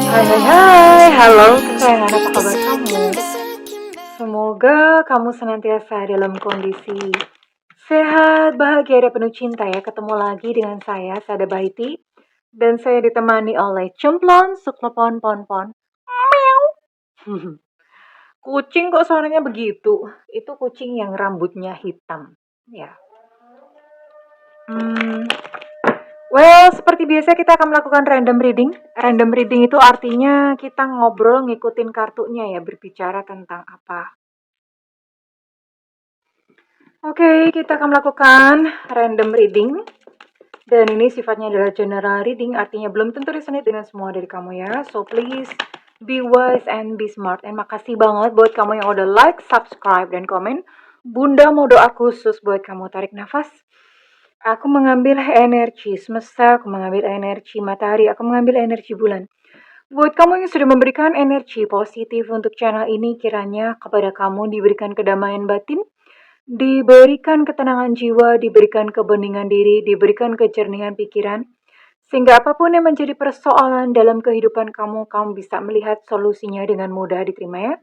Hai hai hai, halo kesayangan, apa kabar kamu? Semoga kamu senantiasa dalam kondisi sehat, bahagia, dan penuh cinta ya. Ketemu lagi dengan saya, Sada Baiti. Dan saya ditemani oleh Cumplon, Suklepon, Ponpon. Meow. Kucing kok suaranya begitu? Itu kucing yang rambutnya hitam. Ya. Hmm, Well, seperti biasa kita akan melakukan random reading. Random reading itu artinya kita ngobrol ngikutin kartunya ya, berbicara tentang apa. Oke, kita akan melakukan random reading. Dan ini sifatnya adalah general reading, artinya belum tentu resonate dengan semua dari kamu ya. So please be wise and be smart. Dan makasih banget buat kamu yang udah like, subscribe, dan komen. Bunda mau doa khusus buat kamu. Tarik nafas. Aku mengambil energi semesta, aku mengambil energi matahari, aku mengambil energi bulan. Buat kamu yang sudah memberikan energi positif untuk channel ini, kiranya kepada kamu diberikan kedamaian batin, diberikan ketenangan jiwa, diberikan kebeningan diri, diberikan kejernihan pikiran, sehingga apapun yang menjadi persoalan dalam kehidupan kamu, kamu bisa melihat solusinya dengan mudah. Diterima ya.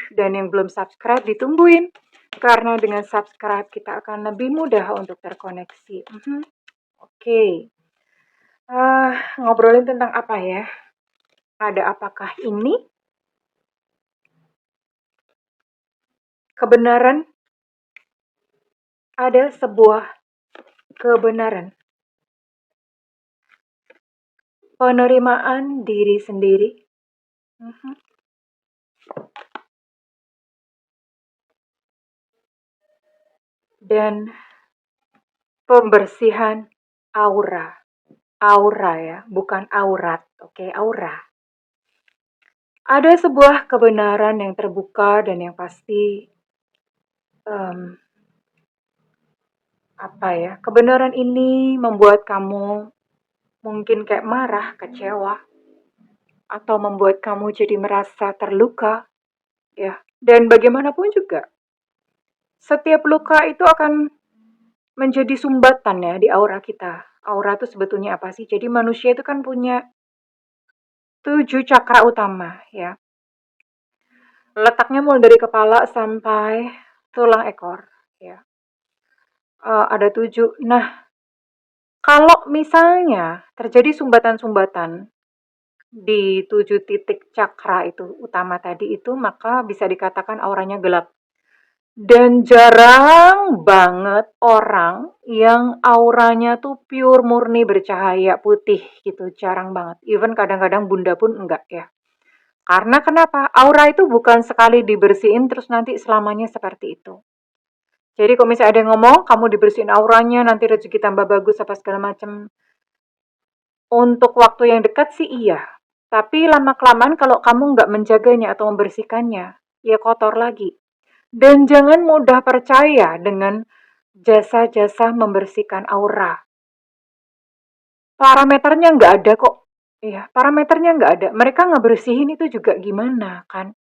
Dan yang belum subscribe, ditungguin. Karena dengan subscribe, kita akan lebih mudah untuk terkoneksi. Oke. Ngobrolin tentang apa ya? Ada apakah ini? Kebenaran. Ada sebuah kebenaran. Penerimaan diri sendiri. Dan pembersihan aura. Aura ya, bukan aurat. Oke, aura. Ada sebuah kebenaran yang terbuka dan yang pasti kebenaran ini membuat kamu mungkin kayak marah, kecewa, atau membuat kamu jadi merasa terluka, ya. Dan bagaimanapun juga, setiap luka itu akan menjadi sumbatan ya di aura kita. Aura itu sebetulnya apa sih? Jadi manusia itu kan punya 7 cakra utama ya. Letaknya mulai dari kepala sampai tulang ekor ya. Ada 7. Nah, kalau misalnya terjadi sumbatan-sumbatan di 7 titik cakra itu utama tadi itu, maka bisa dikatakan auranya gelap. Dan jarang banget orang yang auranya tuh pure murni bercahaya putih gitu, jarang banget. Even kadang-kadang bunda pun enggak ya. Karena kenapa? Aura itu bukan sekali dibersihin terus nanti selamanya seperti itu. Jadi kalau misalnya ada yang ngomong, kamu dibersihin auranya, nanti rezeki tambah bagus apa segala macam. Untuk waktu yang dekat sih iya. Tapi lama-kelamaan kalau kamu nggak menjaganya atau membersihkannya, ya kotor lagi. Dan jangan mudah percaya dengan jasa-jasa membersihkan aura. Parameternya nggak ada kok. Iya, parameternya nggak ada. Mereka ngebersihin itu juga gimana kan?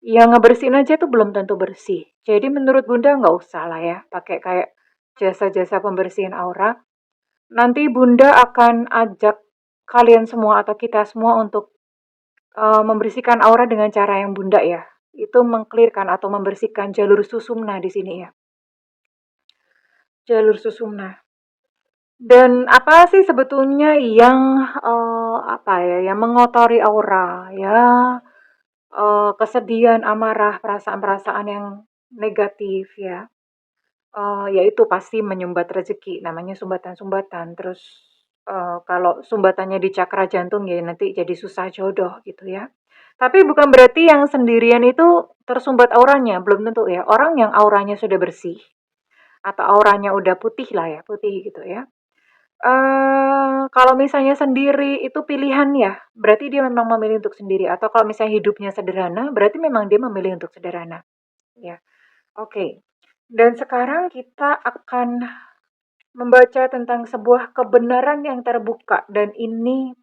Yang ngebersihin aja tuh belum tentu bersih. Jadi menurut Bunda nggak usah lah ya pakai kayak jasa-jasa pembersihan aura. Nanti Bunda akan ajak kalian semua atau kita semua untuk membersihkan aura dengan cara yang Bunda ya. Itu mengklirkan atau membersihkan jalur susumna di sini ya. Jalur susumna. Dan apa sih sebetulnya yang yang mengotori aura ya? Kesedihan, amarah, perasaan-perasaan yang negatif ya. Yaitu pasti menyumbat rezeki, namanya sumbatan-sumbatan. Terus kalau sumbatannya di cakra jantung ya nanti jadi susah jodoh gitu ya. Tapi bukan berarti yang sendirian itu tersumbat auranya, belum tentu ya. Orang yang auranya sudah bersih atau auranya udah putih lah ya, putih gitu ya. Kalau misalnya sendiri itu pilihan ya, berarti dia memang memilih untuk sendiri. Atau kalau misalnya hidupnya sederhana, berarti memang dia memilih untuk sederhana. Ya, oke. Dan sekarang kita akan membaca tentang sebuah kebenaran yang terbuka dan ini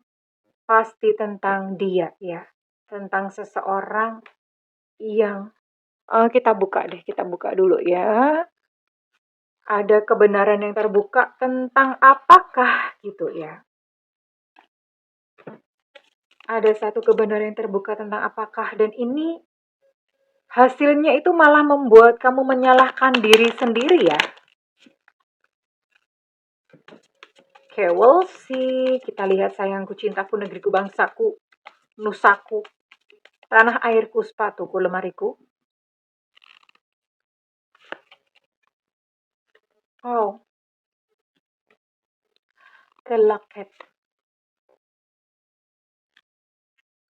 pasti tentang dia ya, tentang seseorang yang kita buka deh, kita buka dulu ya. Ada kebenaran yang terbuka tentang apakah gitu ya. Ada satu kebenaran yang terbuka tentang apakah, dan ini hasilnya itu malah membuat kamu menyalahkan diri sendiri ya. Oke, we'll see. Kita lihat sayangku, cintaku, negeriku, bangsaku, nusaku, tanah airku, sepatuku, lemariku. Oh, the locket,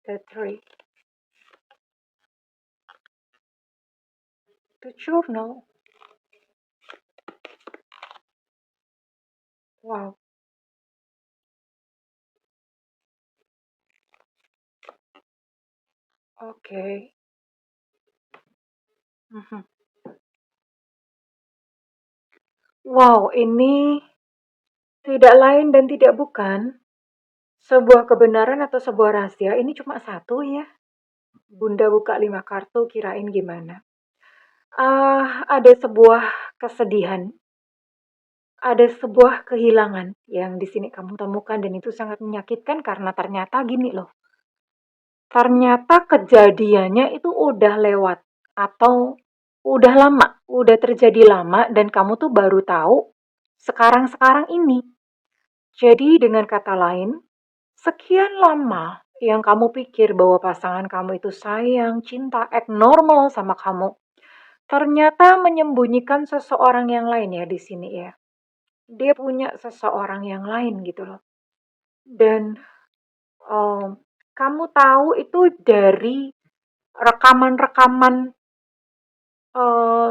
the tree, the journal. Wow, oke. Mhm. Wow, ini tidak lain dan tidak bukan sebuah kebenaran atau sebuah rahasia. Ini cuma satu ya. Bunda buka 5 kartu, kirain gimana? Ada sebuah kesedihan, ada sebuah kehilangan yang di sini kamu temukan, dan itu sangat menyakitkan karena ternyata gini loh. Ternyata kejadiannya itu udah lewat atau udah lama, udah terjadi lama, dan kamu tuh baru tahu sekarang-sekarang ini. Jadi dengan kata lain, sekian lama yang kamu pikir bahwa pasangan kamu itu sayang, cinta, act normal sama kamu, ternyata menyembunyikan seseorang yang lain ya di sini ya. Dia punya seseorang yang lain gitu loh. Dan em, kamu tahu itu dari rekaman-rekaman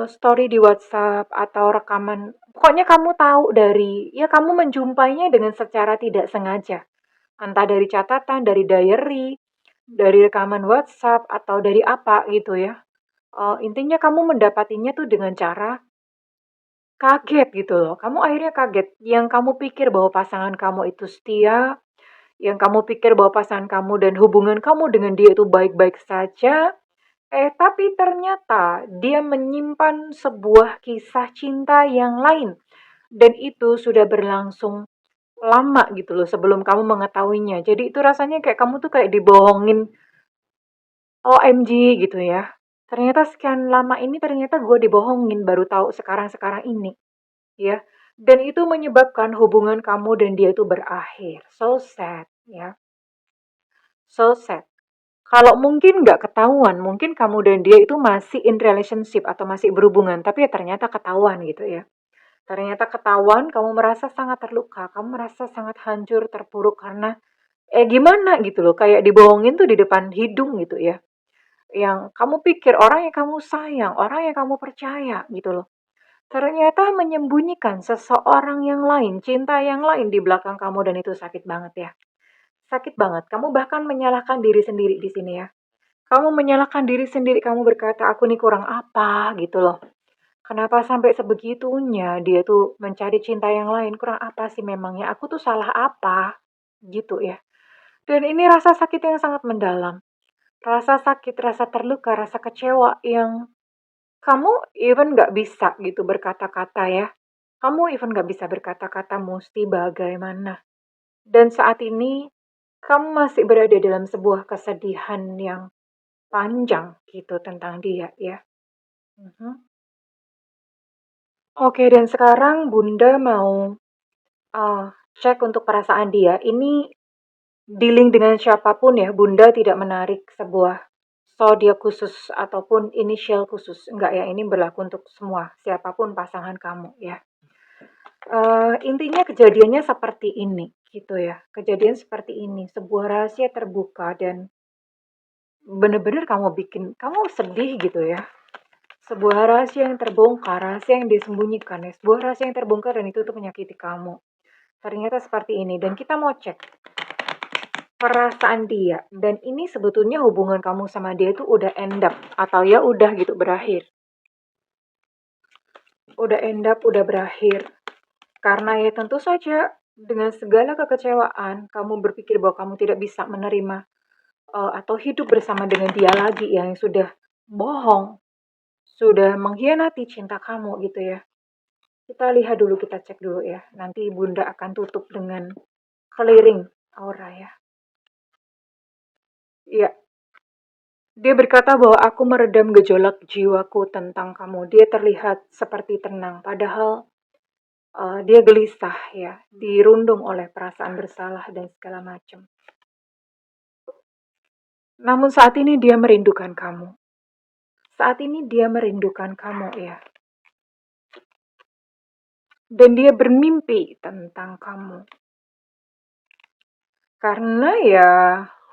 story di WhatsApp atau rekaman, pokoknya kamu tahu dari, ya kamu menjumpainya dengan secara tidak sengaja. Entah dari catatan, dari diary, dari rekaman WhatsApp, atau dari apa gitu ya. Intinya kamu mendapatinya tuh dengan cara kaget gitu loh. Kamu akhirnya kaget. Yang kamu pikir bahwa pasangan kamu itu setia, yang kamu pikir bahwa pasangan kamu dan hubungan kamu dengan dia itu baik-baik saja, tapi ternyata dia menyimpan sebuah kisah cinta yang lain. Dan itu sudah berlangsung lama gitu loh sebelum kamu mengetahuinya. Jadi itu rasanya kayak kamu tuh kayak dibohongin, OMG gitu ya. Ternyata sekian lama ini ternyata gue dibohongin, baru tahu sekarang-sekarang ini ya. Dan itu menyebabkan hubungan kamu dan dia itu berakhir. So sad ya. So sad. Kalau mungkin nggak ketahuan, mungkin kamu dan dia itu masih in relationship atau masih berhubungan, tapi ya ternyata ketahuan gitu ya. Ternyata ketahuan, kamu merasa sangat terluka, kamu merasa sangat hancur, terpuruk karena gimana gitu loh, kayak dibohongin tuh di depan hidung gitu ya. Yang kamu pikir orang yang kamu sayang, orang yang kamu percaya gitu loh. Ternyata menyembunyikan seseorang yang lain, cinta yang lain di belakang kamu, dan itu sakit banget ya. Sakit banget. Kamu bahkan menyalahkan diri sendiri di sini ya. Kamu menyalahkan diri sendiri, kamu berkata, aku nih kurang apa gitu loh. Kenapa sampai sebegitunya dia tuh mencari cinta yang lain, kurang apa sih memangnya, aku tuh salah apa, gitu ya. Dan ini rasa sakit yang sangat mendalam. Rasa sakit, rasa terluka, rasa kecewa yang kamu even nggak bisa gitu berkata-kata ya. Kamu even nggak bisa berkata-kata mesti bagaimana. Dan saat ini kamu masih berada dalam sebuah kesedihan yang panjang gitu tentang dia ya. Mhm. Oke, dan sekarang Bunda mau uh, cek untuk perasaan dia. Ini dealing dengan siapapun ya, Bunda tidak menarik sebuah zodiak khusus ataupun inisial khusus. Enggak ya, ini berlaku untuk semua, siapapun pasangan kamu ya. Intinya kejadiannya seperti ini gitu ya. Kejadian seperti ini, sebuah rahasia terbuka, dan bener-bener kamu bikin kamu sedih gitu ya. Sebuah rahasia yang terbongkar, rahasia yang disembunyikan ya, sebuah rahasia yang terbongkar, dan itu tuh menyakiti kamu. Ternyata seperti ini, dan kita mau cek perasaan dia. Dan ini sebetulnya hubungan kamu sama dia itu udah end up atau ya udah gitu berakhir. Udah end up, udah berakhir. Karena ya tentu saja dengan segala kekecewaan, kamu berpikir bahwa kamu tidak bisa menerima atau hidup bersama dengan dia lagi yang sudah bohong, sudah mengkhianati cinta kamu gitu ya. Kita lihat dulu, kita cek dulu ya. Nanti Bunda akan tutup dengan clearing aura ya. Iya, dia berkata bahwa aku meredam gejolak jiwaku tentang kamu. Dia terlihat seperti tenang, padahal dia gelisah ya, dirundung oleh perasaan bersalah dan segala macam. Namun saat ini dia merindukan kamu. Saat ini dia merindukan kamu ya. Dan dia bermimpi tentang kamu. Karena ya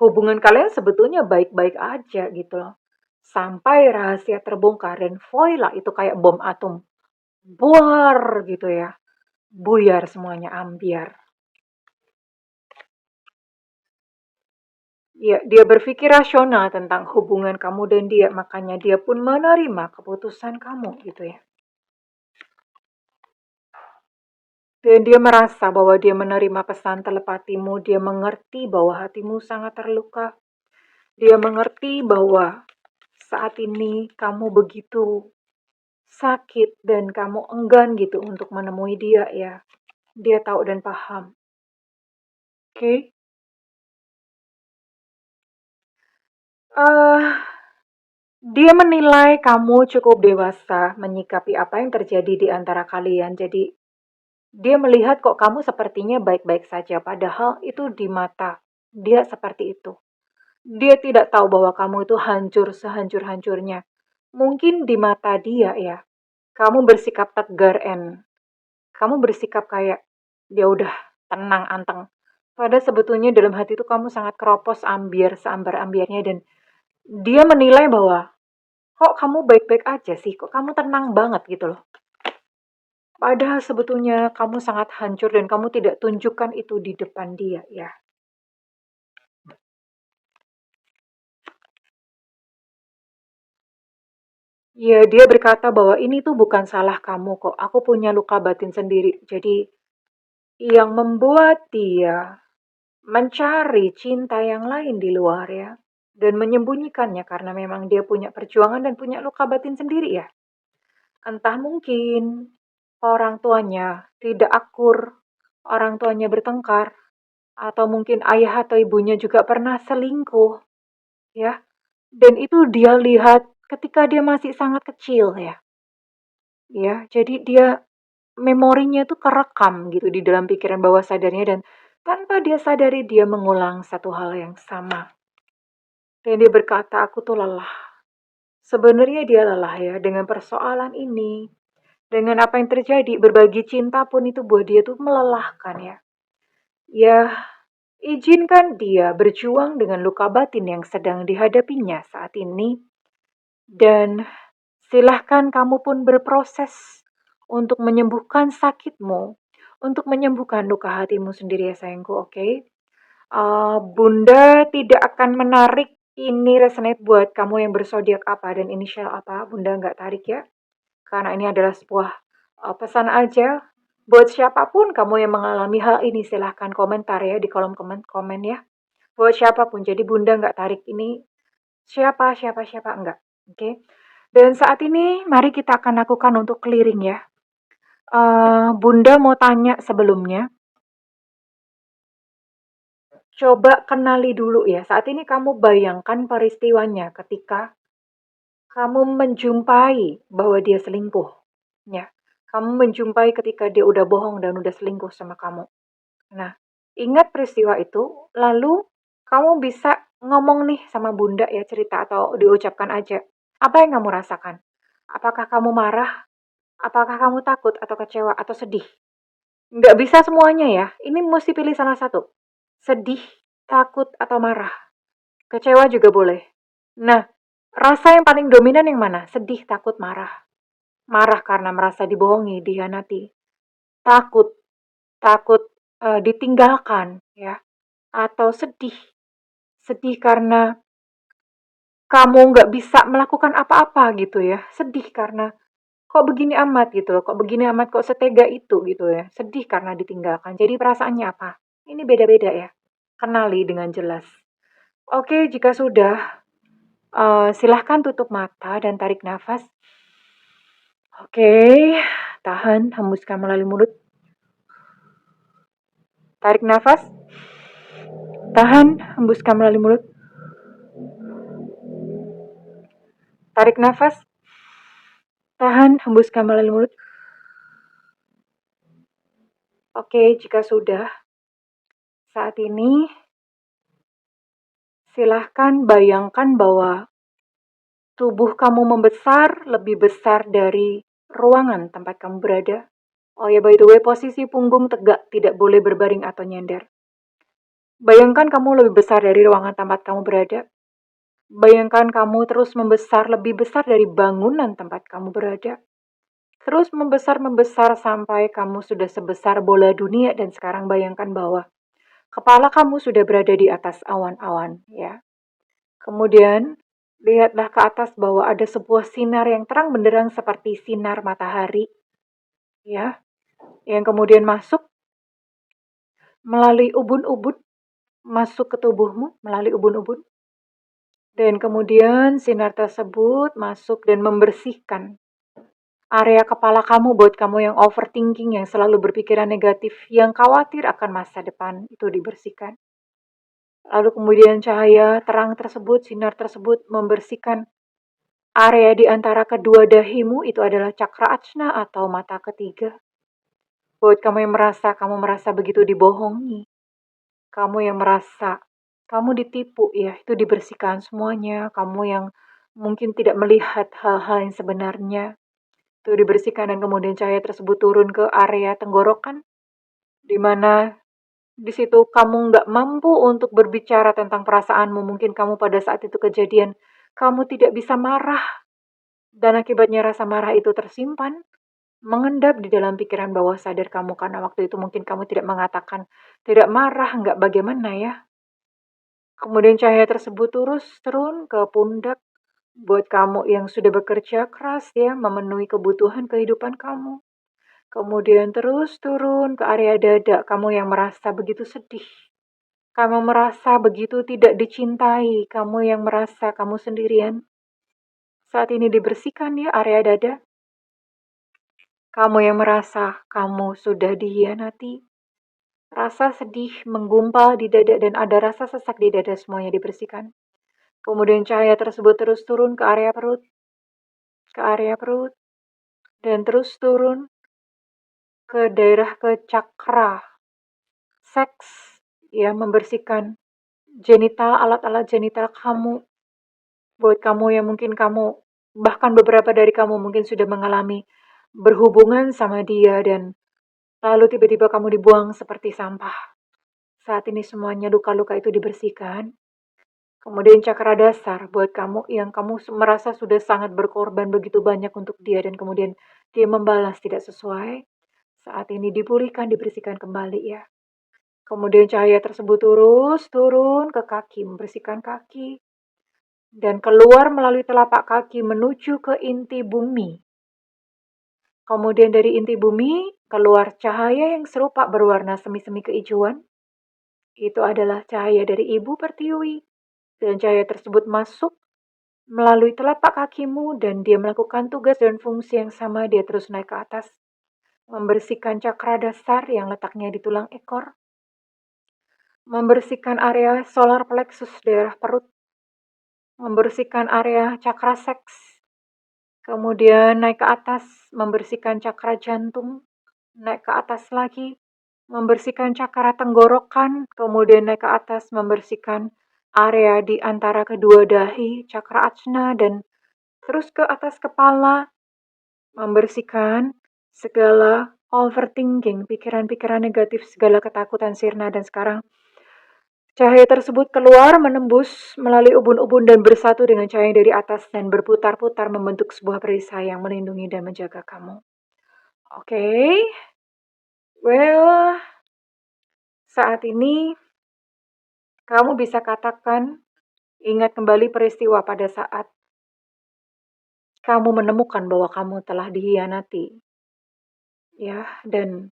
hubungan kalian sebetulnya baik-baik aja gitu loh. Sampai rahasia terbongkar dan voila itu kayak bom atom. Buar gitu ya. Buyar semuanya, ambiar. Ya, dia berpikir rasional tentang hubungan kamu dan dia, makanya dia pun menerima keputusan kamu gitu ya. Dan dia merasa bahwa dia menerima pesan telepatimu, dia mengerti bahwa hatimu sangat terluka. Dia mengerti bahwa saat ini kamu begitu sakit dan kamu enggan gitu untuk menemui dia ya. Dia tahu dan paham. Oke? Okay? Dia menilai kamu cukup dewasa menyikapi apa yang terjadi di antara kalian. Jadi dia melihat kok kamu sepertinya baik-baik saja, padahal itu di mata dia seperti itu. Dia tidak tahu bahwa kamu itu hancur sehancur-hancurnya. Mungkin di mata dia ya, kamu bersikap tegar and kamu bersikap kayak ya udah tenang anteng. Padahal sebetulnya dalam hati itu kamu sangat keropos ambiar seambar-ambiarnya dan dia menilai bahwa kok kamu baik-baik aja sih, kok kamu tenang banget gitu loh. Padahal sebetulnya kamu sangat hancur dan kamu tidak tunjukkan itu di depan dia ya. Ya, dia berkata bahwa ini tuh bukan salah kamu kok. Aku punya luka batin sendiri. Jadi yang membuat dia mencari cinta yang lain di luar ya. Dan menyembunyikannya karena memang dia punya perjuangan dan punya luka batin sendiri ya. Entah mungkin orang tuanya tidak akur, orang tuanya bertengkar, atau mungkin ayah atau ibunya juga pernah selingkuh ya. Dan itu dia lihat ketika dia masih sangat kecil ya. Ya, jadi dia memorinya itu kerekam gitu di dalam pikiran bawah sadarnya dan tanpa dia sadari dia mengulang satu hal yang sama. Dan dia berkata, aku tuh lelah. Sebenarnya dia lelah ya dengan persoalan ini. Dengan apa yang terjadi, berbagi cinta pun itu buat dia tuh melelahkan ya. Ya, izinkan dia berjuang dengan luka batin yang sedang dihadapinya saat ini. Dan silahkan kamu pun berproses untuk menyembuhkan sakitmu, untuk menyembuhkan luka hatimu sendiri ya sayangku, oke? Okay? Bunda tidak akan menarik ini resonate buat kamu yang bersodiak apa dan inisial apa, Bunda nggak tarik ya. Karena ini adalah sebuah pesan aja. Buat siapapun kamu yang mengalami hal ini, silahkan komentar ya di kolom komen ya. Buat siapapun, jadi Bunda nggak tarik ini siapa enggak. Oke. Okay? Dan saat ini mari kita akan lakukan untuk clearing ya. Bunda mau tanya sebelumnya, coba kenali dulu ya. Saat ini kamu bayangkan peristiwanya ketika kamu menjumpai bahwa dia selingkuh. Ya. Kamu menjumpai ketika dia udah bohong dan udah selingkuh sama kamu. Nah, ingat peristiwa itu, lalu kamu bisa ngomong nih sama bunda ya cerita atau diucapkan aja. Apa yang kamu rasakan? Apakah kamu marah? Apakah kamu takut atau kecewa atau sedih? Nggak bisa semuanya ya. Ini mesti pilih salah satu. Sedih, takut, atau marah. Kecewa juga boleh. Nah, rasa yang paling dominan yang mana? Sedih, takut, marah. Marah karena merasa dibohongi, dihianati. Takut, takut ditinggalkan, ya. Atau sedih, sedih karena kamu nggak bisa melakukan apa-apa gitu ya. Sedih karena kok begini amat gitu loh, kok begini amat, kok setega itu gitu ya. Sedih karena ditinggalkan. Jadi perasaannya apa? Ini beda-beda ya. Kenali dengan jelas. Oke, jika sudah, silahkan tutup mata dan tarik nafas. Oke, tahan, hembuskan melalui mulut. Tarik nafas. Tahan, hembuskan melalui mulut. Tarik nafas, tahan, hembuskan melalui mulut. Oke, jika sudah, saat ini silahkan bayangkan bahwa tubuh kamu membesar, lebih besar dari ruangan tempat kamu berada. Oh ya, by the way, posisi punggung tegak, tidak boleh berbaring atau nyender. Bayangkan kamu lebih besar dari ruangan tempat kamu berada. Bayangkan kamu terus membesar, lebih besar dari bangunan tempat kamu berada. Terus membesar sampai kamu sudah sebesar bola dunia dan sekarang bayangkan bahwa kepala kamu sudah berada di atas awan-awan, ya. Kemudian lihatlah ke atas bahwa ada sebuah sinar yang terang benderang seperti sinar matahari, ya, yang kemudian masuk melalui ubun-ubun, masuk ke tubuhmu melalui ubun-ubun. Dan kemudian sinar tersebut masuk dan membersihkan area kepala kamu buat kamu yang overthinking, yang selalu berpikiran negatif, yang khawatir akan masa depan, itu dibersihkan. Lalu kemudian cahaya terang tersebut, sinar tersebut membersihkan area di antara kedua dahimu, itu adalah cakra ajna atau mata ketiga. Buat kamu yang kamu merasa begitu dibohongi, kamu yang merasa kamu ditipu, ya, itu dibersihkan semuanya. Kamu yang mungkin tidak melihat hal-hal yang sebenarnya, itu dibersihkan dan kemudian cahaya tersebut turun ke area tenggorokan, di mana di situ kamu nggak mampu untuk berbicara tentang perasaanmu. Mungkin kamu pada saat itu kejadian, kamu tidak bisa marah, dan akibatnya rasa marah itu tersimpan, mengendap di dalam pikiran bawah sadar kamu, karena waktu itu mungkin kamu tidak mengatakan, tidak marah, nggak bagaimana ya. Kemudian cahaya tersebut terus turun ke pundak, buat kamu yang sudah bekerja keras, ya, memenuhi kebutuhan kehidupan kamu. Kemudian terus turun ke area dada, kamu yang merasa begitu sedih. Kamu merasa begitu tidak dicintai, kamu yang merasa kamu sendirian. Saat ini dibersihkan, ya, area dada. Kamu yang merasa kamu sudah dihianati. Rasa sedih menggumpal di dada dan ada rasa sesak di dada, semuanya dibersihkan. Kemudian cahaya tersebut terus turun ke area perut, dan terus turun ke daerah ke cakra seks, ya, membersihkan genital, alat-alat genital kamu. Buat kamu yang mungkin kamu, bahkan beberapa dari kamu mungkin sudah mengalami berhubungan sama dia dan lalu tiba-tiba kamu dibuang seperti sampah. Saat ini semuanya luka-luka itu dibersihkan. Kemudian cakra dasar buat kamu yang kamu merasa sudah sangat berkorban begitu banyak untuk dia dan kemudian dia membalas tidak sesuai. Saat ini dipulihkan, dibersihkan kembali, ya. Kemudian cahaya tersebut terus turun ke kaki, membersihkan kaki. Dan keluar melalui telapak kaki menuju ke inti bumi. Kemudian dari inti bumi, keluar cahaya yang serupa berwarna semi-semi kehijauan. Itu adalah cahaya dari Ibu Pertiwi. Dan cahaya tersebut masuk melalui telapak kakimu dan dia melakukan tugas dan fungsi yang sama. Dia terus naik ke atas, membersihkan cakra dasar yang letaknya di tulang ekor, membersihkan area solar plexus daerah perut, membersihkan area cakra seks, kemudian naik ke atas, membersihkan cakra jantung, naik ke atas lagi, membersihkan cakra tenggorokan, kemudian naik ke atas, membersihkan area di antara kedua dahi, cakra ajna, dan terus ke atas kepala, membersihkan segala overthinking, pikiran-pikiran negatif, segala ketakutan sirna, dan sekarang cahaya tersebut keluar menembus melalui ubun-ubun dan bersatu dengan cahaya dari atas dan berputar-putar membentuk sebuah perisai yang melindungi dan menjaga kamu. Oke. Well, saat ini kamu bisa katakan, ingat kembali peristiwa pada saat kamu menemukan bahwa kamu telah dihianati, ya, dan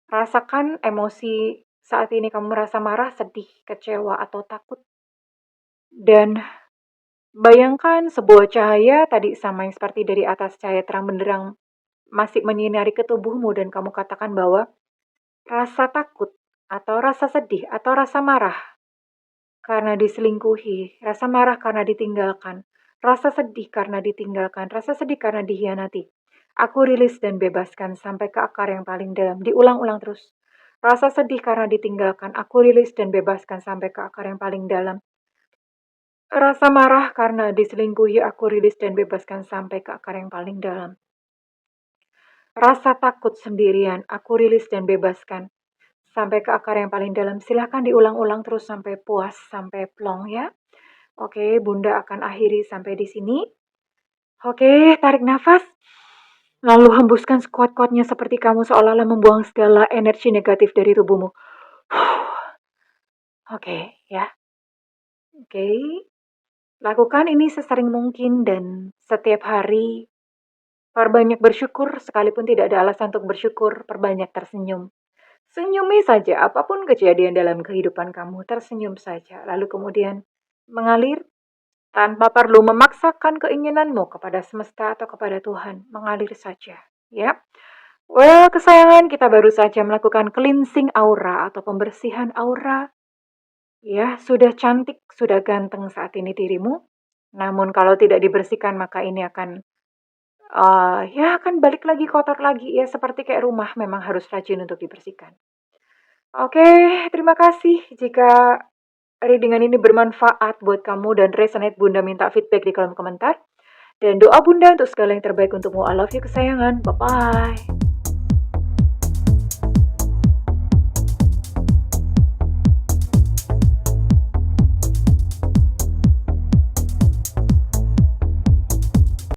rasakan emosi saat ini. Kamu merasa marah, sedih, kecewa, atau takut. Dan bayangkan sebuah cahaya tadi sama yang seperti dari atas, cahaya terang benderang masih menyinari ke tubuhmu dan kamu katakan bahwa rasa takut atau rasa sedih atau rasa marah karena diselingkuhi, rasa marah karena ditinggalkan, Rasa sedih karena ditinggalkan, rasa sedih karena dikhianati. Aku rilis dan bebaskan sampai ke akar yang paling dalam. Diulang-ulang terus. Rasa sedih karena ditinggalkan, aku rilis dan bebaskan sampai ke akar yang paling dalam. Rasa marah karena diselingkuhi, aku rilis dan bebaskan sampai ke akar yang paling dalam. Rasa takut sendirian, aku rilis dan bebaskan sampai ke akar yang paling dalam. Silahkan diulang-ulang terus sampai puas, sampai plong ya. Oke, Bunda akan akhiri sampai di sini. Oke, tarik nafas. Lalu hembuskan sekuat-kuatnya seperti kamu seolah-olah membuang segala energi negatif dari tubuhmu. Oke, ya. Oke. Lakukan ini sesering mungkin dan setiap hari. Perbanyak bersyukur, sekalipun tidak ada alasan untuk bersyukur, perbanyak tersenyum. Senyumi saja, apapun kejadian dalam kehidupan kamu, tersenyum saja. Lalu kemudian mengalir tanpa perlu memaksakan keinginanmu kepada semesta atau kepada Tuhan. Mengalir saja, ya. Well, kesayangan, kita baru saja melakukan cleansing aura atau pembersihan aura. Ya, sudah cantik, sudah ganteng saat ini dirimu. Namun kalau tidak dibersihkan, maka ini akan ya akan balik lagi kotor lagi ya, seperti kayak rumah memang harus rajin untuk dibersihkan. Oke, terima kasih jika readingan ini bermanfaat buat kamu dan resonate. Bunda minta feedback di kolom komentar. Dan doa Bunda untuk segala yang terbaik untukmu. I love you kesayangan. Bye-bye.